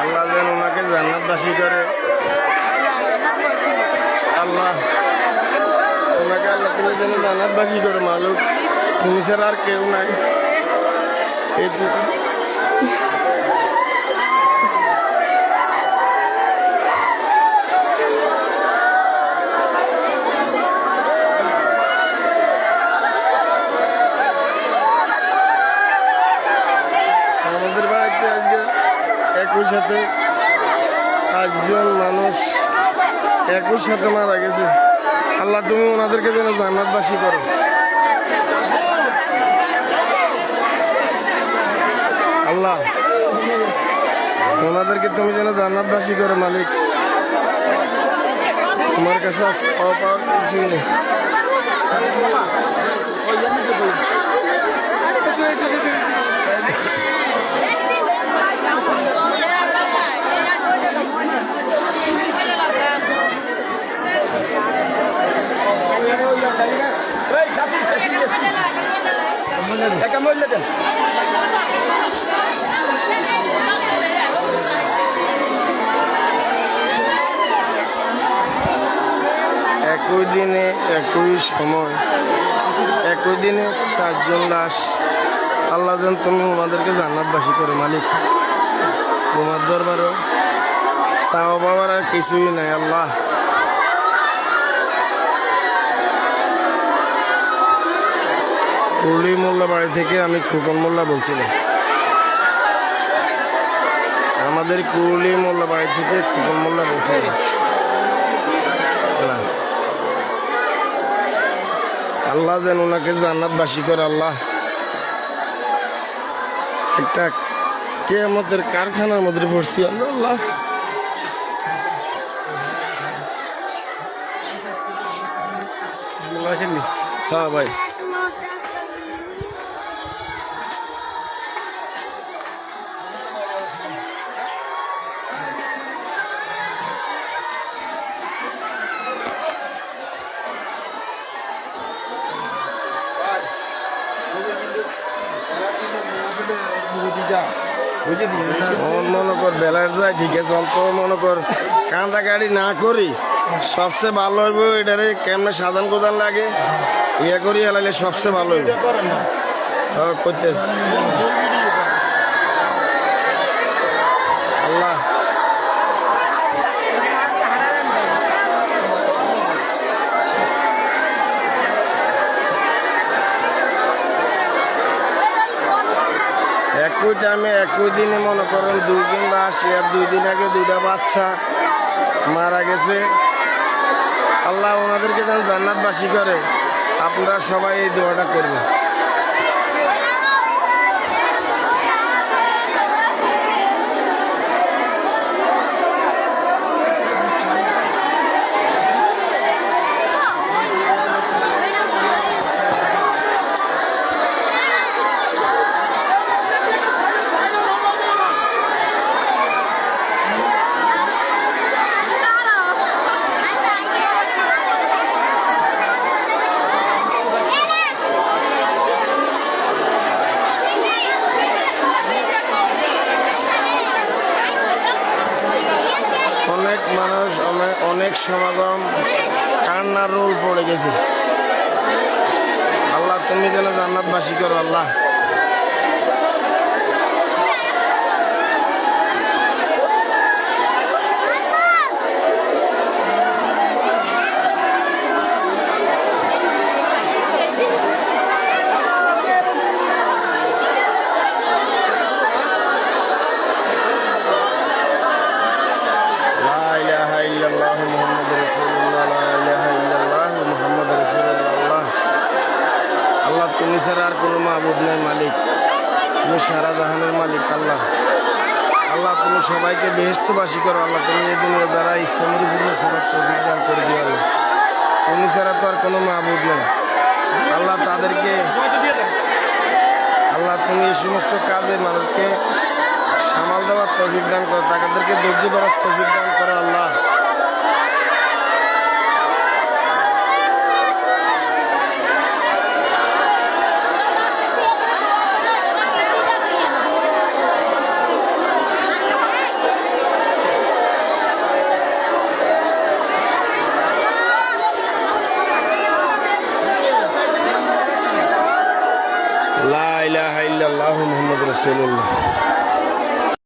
আল্লাহ যেন ওনাকে জান্নাতবাসী করে। আল্লাহ ওনাকে আল্লাহ তুমি যেন জান্নাতবাসী করে মালিক। তুমি ছাড়া আর কেউ নাই। আমাদের বাড়িতে আজকে একই সাথে 7 জন মানুষ একই সাথে মারা গেছে। আল্লাহ তুমি ওনাদেরকে যেন জান্নাতবাসী করো। আল্লাহ ওনাদেরকে তুমি যেন জান্নাতবাসী করো মালিক। তোমার কাছে পাওয়ার কিছুই নেই। একই দিনে একই সময় একই দিনে 7 জন লাশ। আল্লাহ যেন তুমি ওনাদেরকে জান্নাতবাসী করো মালিক। তোমার দরবারও চাওয়া পাওয়ার আর কিছুই নাই। আল্লাহ কুড়লি মোল্লা বাড়ি থেকে আমি খোকন মোল্লা বলছিলাম। আমাদের কুড়লি মোল্লা বাড়ি থেকে খোকন মোল্লা বলছিলাম। আল্লাহ যেন ওনাকে জান্নাতবাসী করে। আল্লাহ একটা কিয়ামতের কারখানার মধ্যে পড়ছি আমরা। আল্লাহ হ্যাঁ ভাই মনে কর বেলার যায় ঠিক আছে। অন্ত মনে কর কাঁদা গাড়ি না করি সবচেয়ে ভালো হইব। এটারে কেমনে সাজান কোদান লাগে ইয়ে করি এলাইলে সবচেয়ে ভালো হইব। হ্যাঁ করতে আল্লাহ একই টাইমে একই দিনে মনে করেন 2 দিন লাশ। আর 2 দিন আগে 2টা বাচ্চা মারা গেছে। আল্লাহ ওনাদেরকে যেন জান্নাতবাসী করে। আপনারা সবাই এই দোয়াটা করবেন। অনেক মানুষ অনেক সমাগম কান্নার রোল পড়ে গেছে। আল্লাহ তুমি যেন জান্নাতবাসী করো। আল্লাহ আল্লাহ তুমি ছাড়া আর কোনো মাবুদ নাই মালিক। তুমি সারা জাহানের মালিক। আল্লাহ আল্লাহ তুমি সবাইকে বেহেশতবাসী করো। আল্লাহ তুমি এই দুনিয়া দ্বারা ইসলামের উপরে সবার তৌফিক দান করে দিও। আল্লাহ তুমি ছাড়া তো আর কোনো মাবুদ নাই। আল্লাহ তাদেরকে আল্লাহ তুমি এই সমস্ত কাজে মানুষকে সামাল দেওয়ার তৌফিক দান করো। তাদেরকে ধৈর্য ধরার তৌফিক দান করো। আল্লাহ লা ইলাহা ইল্লাল্লাহু মুহাম্মাদুর রাসূলুল্লাহ।